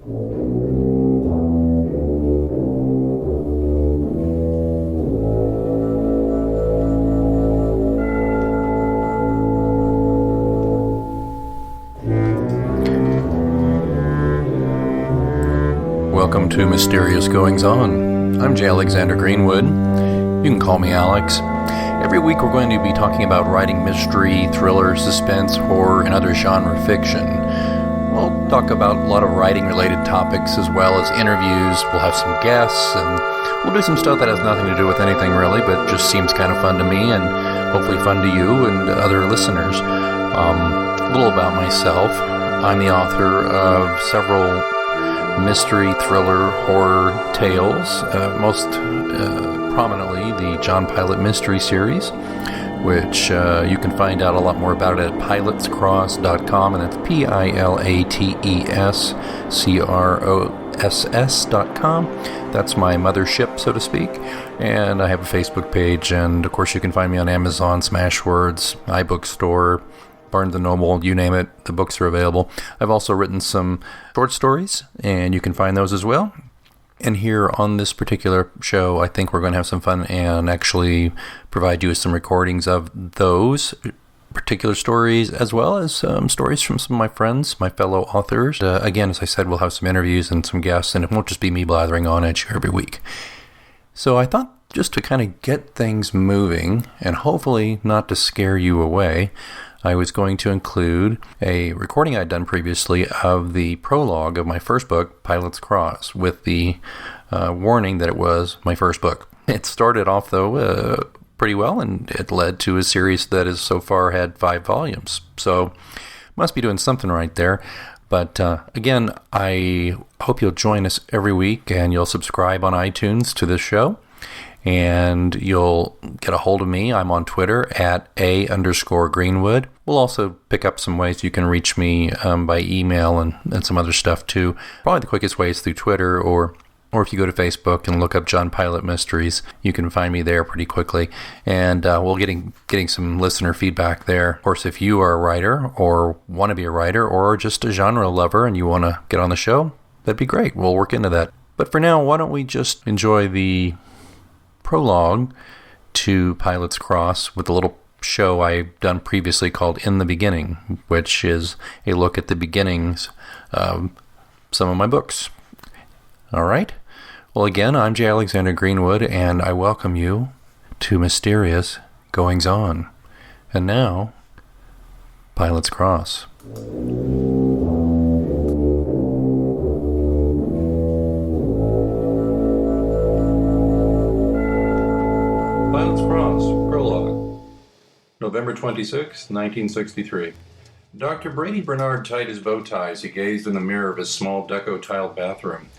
Welcome to Mysterious Goings On. I'm J. Alexander Greenwood. You can call me Alex. Every week we're going to be talking about writing mystery, thriller, suspense, horror, and other genre fiction. We'll talk about a lot of writing-related topics as well as interviews. We'll have some guests, and we'll do some stuff that has nothing to do with anything really, but just seems kind of fun to me and hopefully fun to you and other listeners. A little about myself. I'm the author of several mystery, thriller, horror tales, most prominently the John Pilate mystery series, which you can find out a lot more about it at pilatescross.com, and that's pilatescross.com. That's my mothership, so to speak. And I have a Facebook page, and of course you can find me on Amazon, Smashwords, iBookstore, Barnes & Noble, you name it, the books are available. I've also written some short stories, and you can find those as well. And here on this particular show, I think we're going to have some fun and actually provide you with some recordings of those particular stories, as well as stories from some of my friends, my fellow authors. Again, as I said, we'll have some interviews and some guests, and it won't just be me blathering on at you every week. So I thought just to kind of get things moving, and hopefully not to scare you away, I was going to include a recording I'd done previously of the prologue of my first book, Pilate's Cross, with the warning that it was my first book. It started off, though, pretty well, and it led to a series that has so far had 5 volumes. So, must be doing something right there. But again, I hope you'll join us every week, and you'll subscribe on iTunes to this show. And you'll get a hold of me. I'm on Twitter at @A_Greenwood. We'll also pick up some ways you can reach me by email and some other stuff too. Probably the quickest way is through Twitter, or if you go to Facebook and look up John Pilate Mysteries, you can find me there pretty quickly. And we'll getting some listener feedback there. Of course, if you are a writer or want to be a writer or just a genre lover and you want to get on the show, that'd be great. We'll work into that. But for now, why don't we just enjoy the prologue to Pilate's Cross with a little show I've done previously called In the Beginning, which is a look at the beginnings of some of my books. All right. Well, again, I'm J. Alexander Greenwood, and I welcome you to Mysterious Goings On. And now, Pilate's Cross. Pilate's Cross, Prologue, November 26, 1963. Dr. Brady Bernard tied his bow tie as he gazed in the mirror of his small deco-tiled bathroom.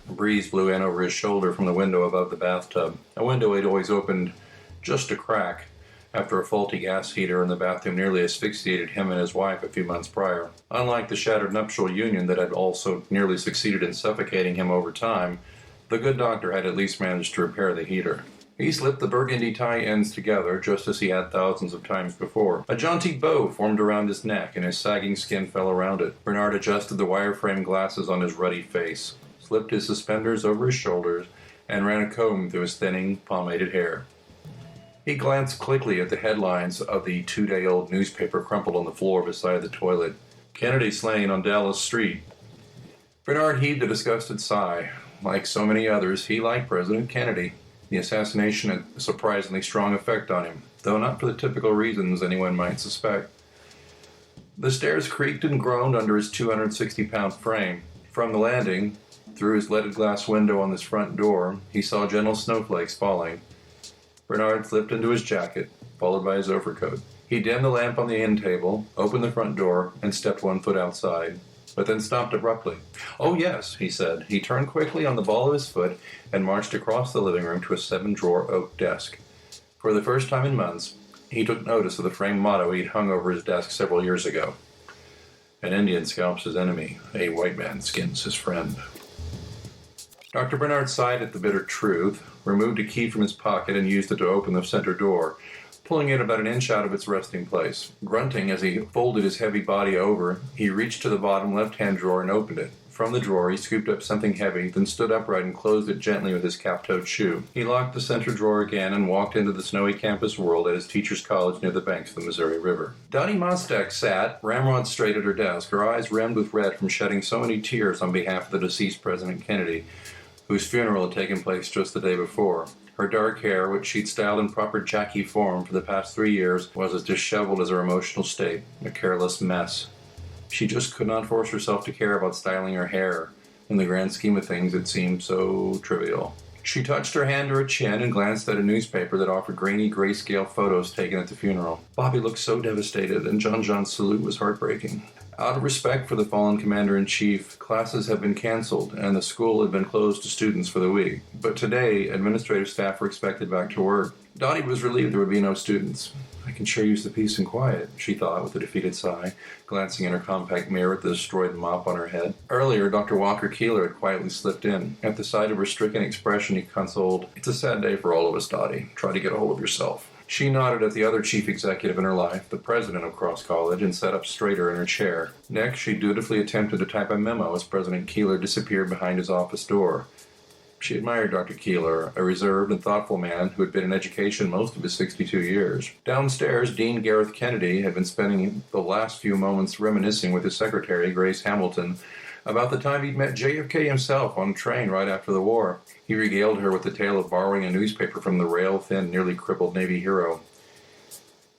A breeze blew in over his shoulder from the window above the bathtub, a window he'd always opened just a crack after a faulty gas heater in the bathroom nearly asphyxiated him and his wife a few months prior. Unlike the shattered nuptial union that had also nearly succeeded in suffocating him over time, the good doctor had at least managed to repair the heater. He slipped the burgundy tie ends together, just as he had thousands of times before. A jaunty bow formed around his neck, and his sagging skin fell around it. Bernard adjusted the wire-frame glasses on his ruddy face, slipped his suspenders over his shoulders, and ran a comb through his thinning, pomaded hair. He glanced quickly at the headlines of the 2-day-old newspaper crumpled on the floor beside the toilet. Kennedy slain on Dallas Street. Bernard heaved a disgusted sigh. Like so many others, he liked President Kennedy. The assassination had a surprisingly strong effect on him, though not for the typical reasons anyone might suspect. The stairs creaked and groaned under his 260-pound frame. From the landing, through his leaded glass window on his front door, he saw gentle snowflakes falling. Bernard slipped into his jacket, followed by his overcoat. He dimmed the lamp on the end table, opened the front door, and stepped 1 foot outside, but then stopped abruptly. "Oh, yes," he said. He turned quickly on the ball of his foot and marched across the living room to a 7-drawer oak desk. For the first time in months, he took notice of the framed motto he'd hung over his desk several years ago. An Indian scalps his enemy. A white man skins his friend. Dr. Bernard sighed at the bitter truth, removed a key from his pocket, and used it to open the center door, pulling it about an inch out of its resting place. Grunting as he folded his heavy body over, he reached to the bottom left-hand drawer and opened it. From the drawer, he scooped up something heavy, then stood upright and closed it gently with his cap-toed shoe. He locked the center drawer again and walked into the snowy campus world at his teacher's college near the banks of the Missouri River. Dottie Mostek sat, ramrod straight at her desk, her eyes rimmed with red from shedding so many tears on behalf of the deceased President Kennedy, whose funeral had taken place just the day before. Her dark hair, which she'd styled in proper Jackie form for the past 3 years, was as disheveled as her emotional state, a careless mess. She just could not force herself to care about styling her hair. In the grand scheme of things, it seemed so trivial. She touched her hand to her chin and glanced at a newspaper that offered grainy grayscale photos taken at the funeral. Bobby looked so devastated, and John's salute was heartbreaking. Out of respect for the fallen commander-in-chief, classes had been canceled, and the school had been closed to students for the week. But today, administrative staff were expected back to work. Dottie was relieved there would be no students. I can sure use the peace and quiet, she thought with a defeated sigh, glancing in her compact mirror at the destroyed mop on her head. Earlier, Dr. Walker Keeler had quietly slipped in. At the sight of her stricken expression, he consoled, "It's a sad day for all of us, Dottie. Try to get a hold of yourself." She nodded at the other chief executive in her life, the president of Cross College, and sat up straighter in her chair. Next, she dutifully attempted to type a memo as President Keeler disappeared behind his office door. She admired Dr. Keeler, a reserved and thoughtful man who had been in education most of his 62 years. Downstairs, Dean Gareth Kennedy had been spending the last few moments reminiscing with his secretary, Grace Hamilton, about the time he'd met JFK himself on a train right after the war. He regaled her with the tale of borrowing a newspaper from the rail-thin, nearly crippled Navy hero.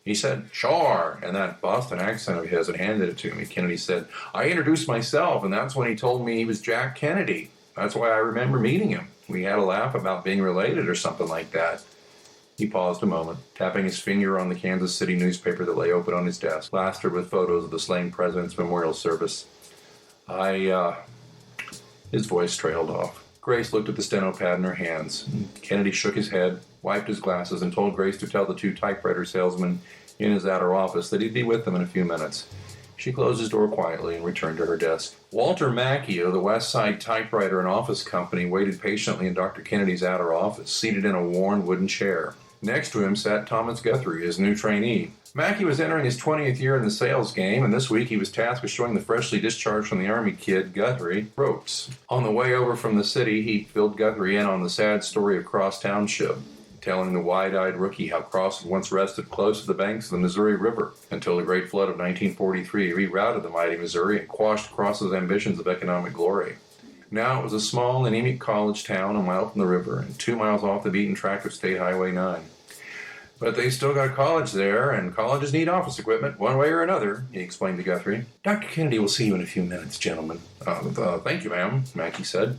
He said, "Sure," in that Boston accent of his, and handed it to me. Kennedy said, "I introduced myself, and that's when he told me he was Jack Kennedy. That's why I remember meeting him. We had a laugh about being related or something like that." He paused a moment, tapping his finger on the Kansas City newspaper that lay open on his desk, plastered with photos of the slain president's memorial service. His voice trailed off. Grace looked at the steno pad in her hands. Kennedy shook his head, wiped his glasses, and told Grace to tell the two typewriter salesmen in his outer office that he'd be with them in a few minutes. She closed his door quietly and returned to her desk. Walter Mackey of the West Side Typewriter and Office Company waited patiently in Dr. Kennedy's outer office, seated in a worn wooden chair. Next to him sat Thomas Guthrie, his new trainee. Mackey was entering his 20th year in the sales game, and this week he was tasked with showing the freshly discharged from the Army kid, Guthrie, ropes. On the way over from the city, he filled Guthrie in on the sad story of Cross Township, telling the wide-eyed rookie how Cross had once rested close to the banks of the Missouri River until the Great Flood of 1943 rerouted the mighty Missouri and quashed Cross's ambitions of economic glory. Now it was a small, anemic college town a mile from the river and 2 miles off the beaten track of State Highway 9. "But they still got college there, and colleges need office equipment, one way or another," he explained to Guthrie. "Dr. Kennedy will see you in a few minutes, gentlemen." Thank you, ma'am," Mackey said.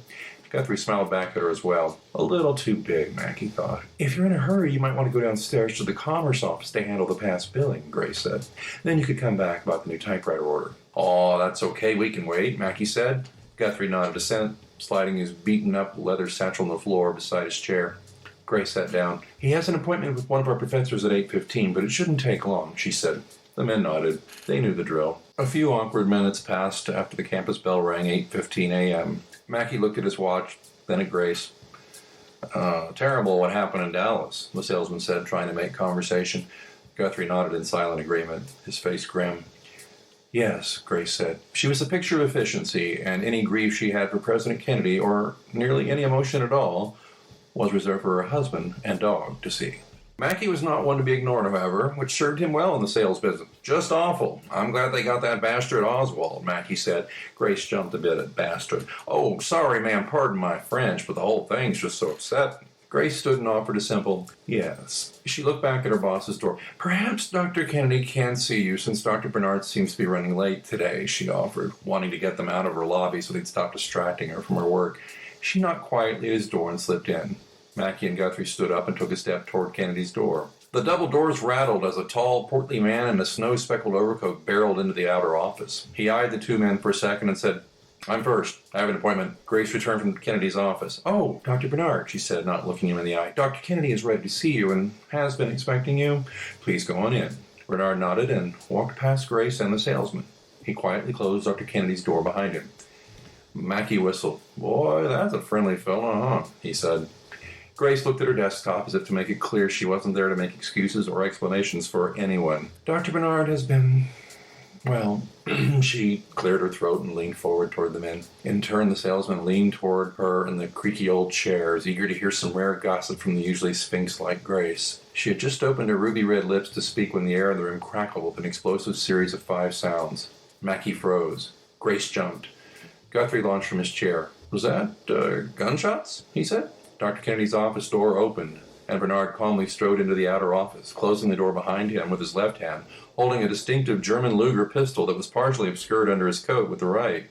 Guthrie smiled back at her as well. A little too big, Mackey thought. "If you're in a hurry, you might want to go downstairs to the Commerce office to handle the past billing," Grace said. "Then you could come back about the new typewriter order." "Oh, that's okay, we can wait," Mackey said. Guthrie nodded assent, sliding his beaten-up leather satchel on the floor beside his chair. Grace sat down. "He has an appointment with one of our professors at 8:15, but it shouldn't take long," she said. The men nodded. They knew the drill. A few awkward minutes passed after the campus bell rang 8:15 a.m. Mackey looked at his watch, then at Grace. Terrible what happened in Dallas," the salesman said, trying to make conversation. Guthrie nodded in silent agreement, his face grim. "Yes," Grace said. She was a picture of efficiency, and any grief she had for President Kennedy, or nearly any emotion at all, was reserved for her husband and dog to see. Mackey was not one to be ignored, however, which served him well in the sales business. "Just awful. I'm glad they got that bastard Oswald," Mackey said. Grace jumped a bit at bastard. "Oh, sorry, ma'am, pardon my French, but the whole thing's just so upsetting." Grace stood and offered a simple yes. She looked back at her boss's door. "Perhaps Dr. Kennedy can see you, since Dr. Bernard seems to be running late today," she offered, wanting to get them out of her lobby so they'd stop distracting her from her work. She knocked quietly at his door and slipped in. Mackey and Guthrie stood up and took a step toward Kennedy's door. The double doors rattled as a tall, portly man in a snow-speckled overcoat barreled into the outer office. He eyed the two men for a second and said, "I'm first. I have an appointment." Grace returned from Kennedy's office. "Oh, Dr. Bernard," she said, not looking him in the eye. "Dr. Kennedy is ready to see you and has been expecting you. Please go on in." Bernard nodded and walked past Grace and the salesman. He quietly closed Dr. Kennedy's door behind him. Mackey whistled. "Boy, that's a friendly fellow, huh?" he said. Grace looked at her desktop as if to make it clear she wasn't there to make excuses or explanations for anyone. "Dr. Bernard has been Well, she cleared her throat and leaned forward toward the men. In turn, the salesman leaned toward her in the creaky old chairs, eager to hear some rare gossip from the usually sphinx-like Grace. She had just opened her ruby-red lips to speak when the air in the room crackled with an explosive series of 5 sounds. Mackie froze. Grace jumped. Guthrie launched from his chair. "Was that, gunshots?" he said. Dr. Kennedy's office door opened, and Bernard calmly strode into the outer office, closing the door behind him with his left hand, holding a distinctive German Luger pistol that was partially obscured under his coat with the right.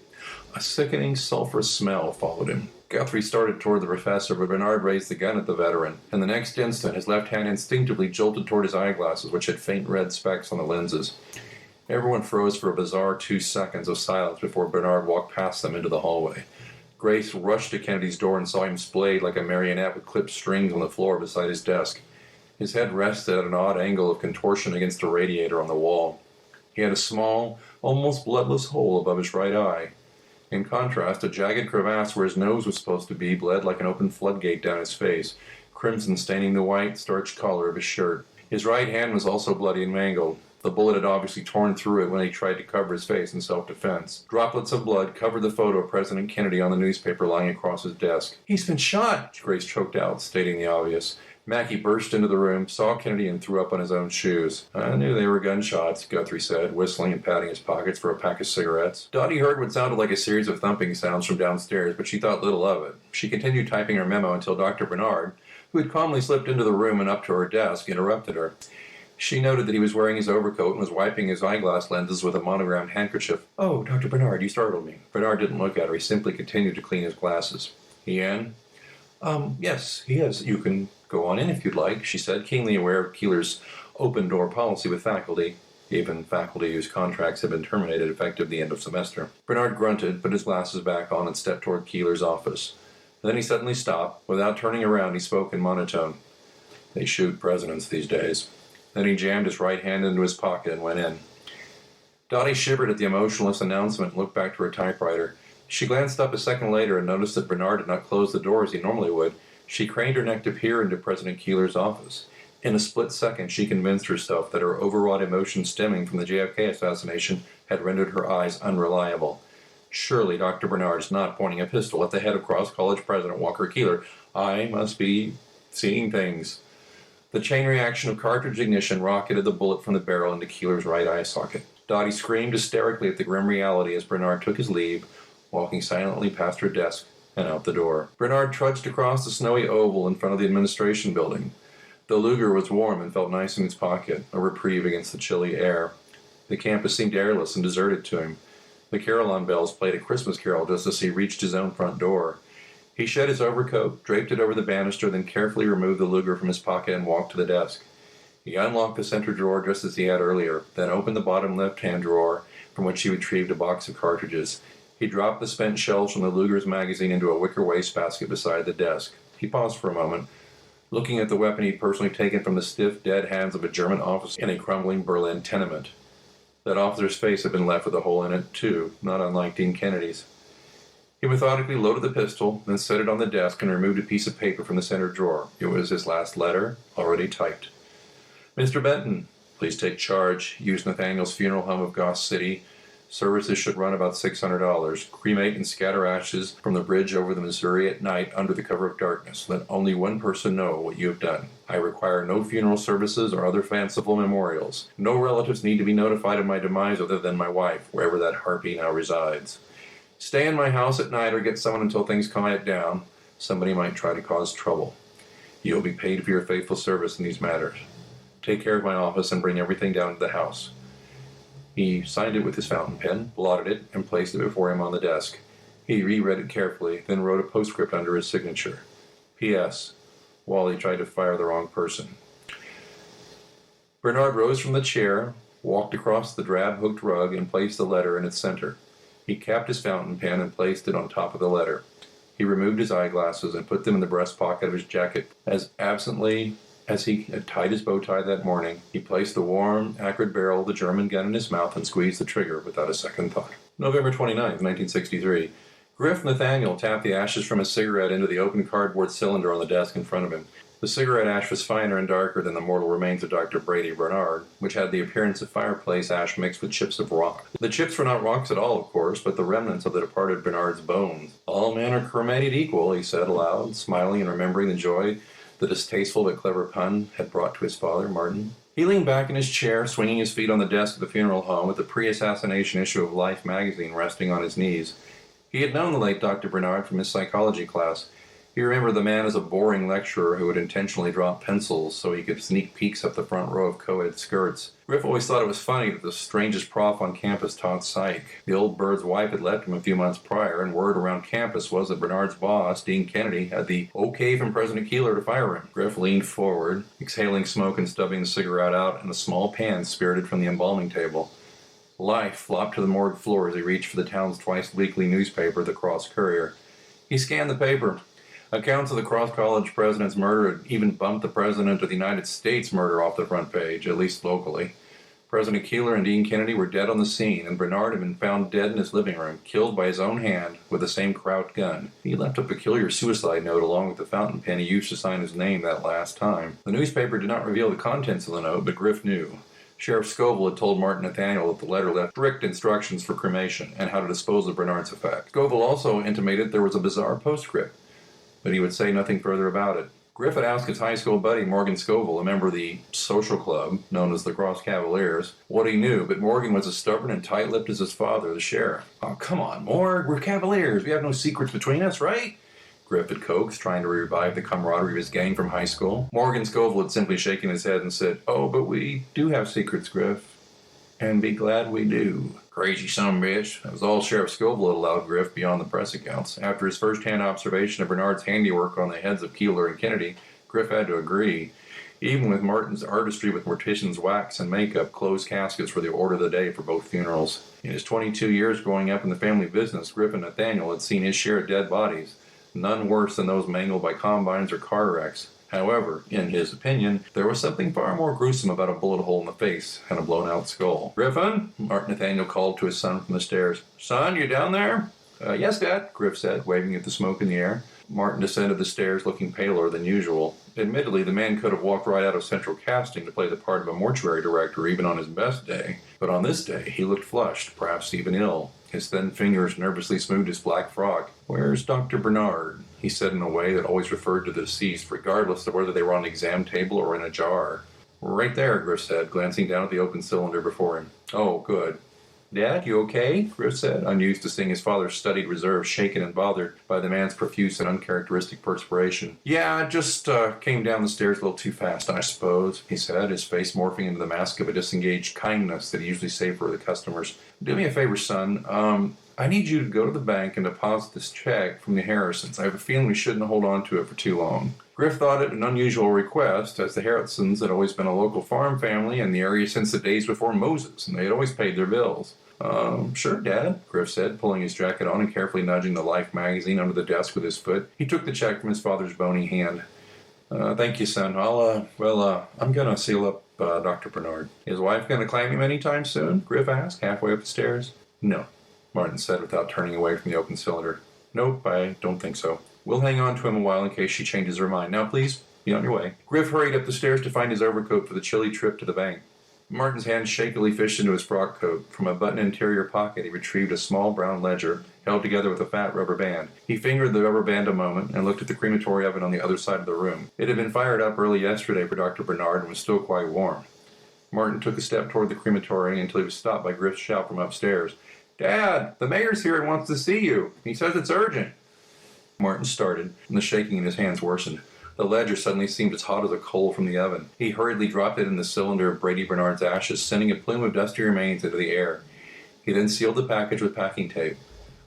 A sickening, sulphurous smell followed him. Guthrie started toward the professor, but Bernard raised the gun at the veteran, and the next instant his left hand instinctively jolted toward his eyeglasses, which had faint red specks on the lenses. Everyone froze for a bizarre 2 seconds of silence before Bernard walked past them into the hallway. Grace rushed to Kennedy's door and saw him splayed like a marionette with clipped strings on the floor beside his desk. His head rested at an odd angle of contortion against a radiator on the wall. He had a small, almost bloodless hole above his right eye. In contrast, a jagged crevasse where his nose was supposed to be bled like an open floodgate down his face, crimson staining the white, starched collar of his shirt. His right hand was also bloody and mangled. The bullet had obviously torn through it when he tried to cover his face in self-defense. Droplets of blood covered the photo of President Kennedy on the newspaper lying across his desk. "He's been shot!" Grace choked out, stating the obvious. Mackie burst into the room, saw Kennedy, and threw up on his own shoes. "I knew they were gunshots," Guthrie said, whistling and patting his pockets for a pack of cigarettes. Dottie heard what sounded like a series of thumping sounds from downstairs, but she thought little of it. She continued typing her memo until Dr. Bernard, who had calmly slipped into the room and up to her desk, interrupted her. She noted that he was wearing his overcoat and was wiping his eyeglass lenses with a monogrammed handkerchief. "Oh, Dr. Bernard, you startled me." Bernard didn't look at her. He simply continued to clean his glasses. "He in?" Yes, he is. You can go on in if you'd like," she said, keenly aware of Keeler's open-door policy with faculty, even faculty whose contracts had been terminated effective the end of semester. Bernard grunted, put his glasses back on, and stepped toward Keeler's office. Then he suddenly stopped. Without turning around, he spoke in monotone. "They shoot presidents these days." Then he jammed his right hand into his pocket and went in. Dottie shivered at the emotionless announcement and looked back to her typewriter. She glanced up a second later and noticed that Bernard had not closed the door as he normally would. She craned her neck to peer into President Keeler's office. In a split second, she convinced herself that her overwrought emotion stemming from the JFK assassination had rendered her eyes unreliable. Surely Dr. Bernard is not pointing a pistol at the head of Cross College President Walker Keeler. I must be seeing things. The chain reaction of cartridge ignition rocketed the bullet from the barrel into Keeler's right eye socket. Dottie screamed hysterically at the grim reality as Bernard took his leave, walking silently past her desk and out the door. Bernard trudged across the snowy oval in front of the administration building. The Luger was warm and felt nice in his pocket, a reprieve against the chilly air. The campus seemed airless and deserted to him. The carillon bells played a Christmas carol just as he reached his own front door. He shed his overcoat, draped it over the banister, then carefully removed the Luger from his pocket and walked to the desk. He unlocked the center drawer just as he had earlier, then opened the bottom left-hand drawer from which he retrieved a box of cartridges. He dropped the spent shells from the Luger's magazine into a wicker wastebasket beside the desk. He paused for a moment, looking at the weapon he'd personally taken from the stiff, dead hands of a German officer in a crumbling Berlin tenement. That officer's face had been left with a hole in it, too, not unlike Dean Kennedy's. He methodically loaded the pistol, then set it on the desk and removed a piece of paper from the center drawer. It was his last letter, already typed. "Mr. Benton, please take charge. Use Nathaniel's funeral home of Goss City. Services should run about $600. Cremate and scatter ashes from the bridge over the Missouri at night under the cover of darkness. Let only one person know what you have done. I require no funeral services or other fanciful memorials. No relatives need to be notified of my demise other than my wife, wherever that harpy now resides. Stay in my house at night or get someone until things quiet down. Somebody might try to cause trouble. You will be paid for your faithful service in these matters. Take care of my office and bring everything down to the house." He signed it with his fountain pen, blotted it, and placed it before him on the desk. He reread it carefully, then wrote a postscript under his signature. P.S. Wally tried to fire the wrong person. Bernard rose from the chair, walked across the drab hooked rug, and placed the letter in its center. He capped his fountain pen and placed it on top of the letter. He removed his eyeglasses and put them in the breast pocket of his jacket. As absently as he had tied his bow tie that morning, he placed the warm, acrid barrel of the German gun in his mouth and squeezed the trigger without a second thought. November 29, 1963. Griff Nathaniel tapped the ashes from his cigarette into the open cardboard cylinder on the desk in front of him. The cigarette ash was finer and darker than the mortal remains of Dr. Brady Bernard, which had the appearance of fireplace ash mixed with chips of rock. The chips were not rocks at all, of course, but the remnants of the departed Bernard's bones. All men are cremated equal, he said aloud, smiling and remembering the joy the distasteful but clever pun had brought to his father, Martin. He leaned back in his chair, swinging his feet on the desk of the funeral home with the pre-assassination issue of Life magazine resting on his knees. He had known the late Dr. Bernard from his psychology class. He remembered the man as a boring lecturer who would intentionally drop pencils so he could sneak peeks up the front row of co-ed skirts. Griff always thought it was funny that the strangest prof on campus taught psych. The old bird's wife had left him a few months prior, and word around campus was that Bernard's boss, Dean Kennedy, had the okay from President Keeler to fire him. Griff leaned forward, exhaling smoke and stubbing the cigarette out in a small pan spirited from the embalming table. Life flopped to the morgue floor as he reached for the town's twice-weekly newspaper, the Cross Courier. He scanned the paper. Accounts of the Cross College president's murder had even bumped the president of the United States murder off the front page, at least locally. President Keeler and Dean Kennedy were dead on the scene, and Bernard had been found dead in his living room, killed by his own hand with the same Kraut gun. He left a peculiar suicide note along with the fountain pen he used to sign his name that last time. The newspaper did not reveal the contents of the note, but Griff knew. Sheriff Scoville had told Martin Nathaniel that the letter left strict instructions for cremation and how to dispose of Bernard's effects. Scoville also intimated there was a bizarre postscript, but he would say nothing further about it. Griff had asked his high school buddy, Morgan Scoville, a member of the social club, known as the Cross Cavaliers, what he knew, but Morgan was as stubborn and tight-lipped as his father, the sheriff. "Oh, come on, Morg, we're Cavaliers. We have no secrets between us, right?" Griff had coaxed, trying to revive the camaraderie of his gang from high school. Morgan Scoville had simply shaken his head and said, "Oh, but we do have secrets, Griff. And be glad we do." Crazy son of a bitch. That was all Sheriff Scoville had allowed Griff beyond the press accounts. After his first-hand observation of Bernard's handiwork on the heads of Keeler and Kennedy, Griff had to agree. Even with Martin's artistry with mortician's wax and makeup, closed caskets were the order of the day for both funerals. In his 22 years growing up in the family business, Griff and Nathaniel had seen his share of dead bodies, none worse than those mangled by combines or car wrecks. However, in his opinion, there was something far more gruesome about a bullet hole in the face and a blown-out skull. "Griffin?" Martin Nathaniel called to his son from the stairs. "Son, you down there?" "Yes, Dad," Griff said, waving at the smoke in the air. Martin descended the stairs looking paler than usual. Admittedly, the man could have walked right out of central casting to play the part of a mortuary director even on his best day. But on this day, he looked flushed, perhaps even ill. His thin fingers nervously smoothed his black frock. "Where's Dr. Bernard?" he said in a way that always referred to the deceased, regardless of whether they were on an exam table or in a jar. "Right there," Griff said, glancing down at the open cylinder before him. "Oh, good." "Dad, you okay?" Griff said, unused to seeing his father's studied reserve shaken and bothered by the man's profuse and uncharacteristic perspiration. "Yeah, I just came down the stairs a little too fast, I suppose," he said, his face morphing into the mask of a disengaged kindness that he usually saved for the customers. "Do me a favor, son. I need you to go to the bank and deposit this check from the Harrisons. I have a feeling we shouldn't hold on to it for too long." Griff thought it an unusual request, as the Harrisons had always been a local farm family in the area since the days before Moses, and they had always paid their bills. Sure, Dad," Griff said, pulling his jacket on and carefully nudging the Life magazine under the desk with his foot. He took the check from his father's bony hand. "Thank you, son. I'm gonna seal up Dr. Bernard." "His wife gonna claim him anytime soon?" Griff asked, halfway up the stairs. "No," Martin said without turning away from the open cylinder. "Nope, I don't think so. We'll hang on to him a while in case she changes her mind. Now, please, be on your way." Griff hurried up the stairs to find his overcoat for the chilly trip to the bank. Martin's hand shakily fished into his frock coat. From a button interior pocket, he retrieved a small brown ledger, held together with a fat rubber band. He fingered the rubber band a moment and looked at the crematory oven on the other side of the room. It had been fired up early yesterday for Dr. Bernard and was still quite warm. Martin took a step toward the crematory until he was stopped by Griff's shout from upstairs. "Dad, the mayor's here and wants to see you. He says it's urgent." Martin started, and the shaking in his hands worsened. The ledger suddenly seemed as hot as a coal from the oven. He hurriedly dropped it in the cylinder of Brady Bernard's ashes, sending a plume of dusty remains into the air. He then sealed the package with packing tape.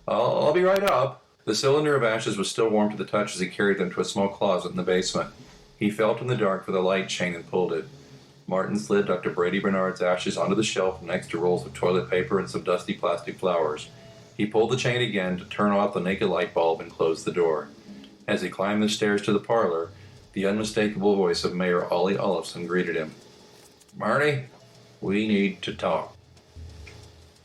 I'll be right up." The cylinder of ashes was still warm to the touch as he carried them to a small closet in the basement. He felt in the dark for the light chain and pulled it. Martin slid Dr. Brady Bernard's ashes onto the shelf next to rolls of toilet paper and some dusty plastic flowers. He pulled the chain again to turn off the naked light bulb and close the door. As he climbed the stairs to the parlor, the unmistakable voice of Mayor Ollie Olafson greeted him. "Marty, we need to talk."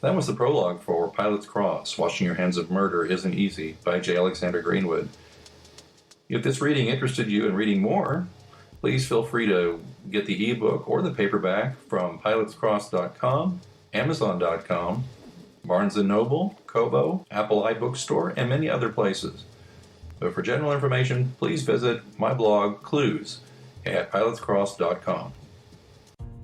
That was the prologue for Pilate's Cross, Washing Your Hands of Murder Isn't Easy by J. Alexander Greenwood. If this reading interested you in reading more, Please feel free to get the ebook or the paperback from pilatescross.com, amazon.com, Barnes & Noble, Kobo, Apple iBookstore, and many other places. But for general information, please visit my blog, Clues, at pilatescross.com.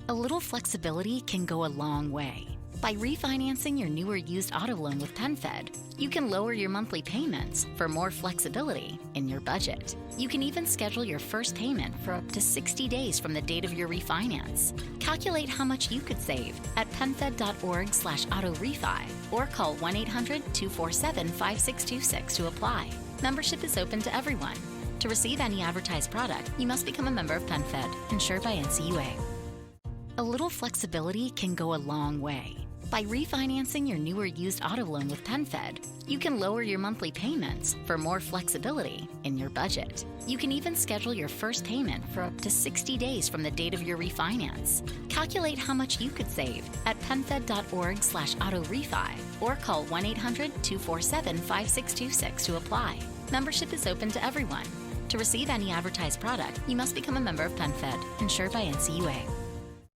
A little flexibility can go a long way. By refinancing your new or used auto loan with PenFed, you can lower your monthly payments for more flexibility in your budget. You can even schedule your first payment for up to 60 days from the date of your refinance. Calculate how much you could save at penfed.org/auto-refi or call 1-800-247-5626 to apply. Membership is open to everyone. To receive any advertised product, you must become a member of PenFed, insured by NCUA. A little flexibility can go a long way. By refinancing your new or used auto loan with PenFed, you can lower your monthly payments for more flexibility in your budget. You can even schedule your first payment for up to 60 days from the date of your refinance. Calculate how much you could save at penfed.org/auto-refi or call 1-800-247-5626 to apply. Membership is open to everyone. To receive any advertised product, you must become a member of PenFed, insured by NCUA.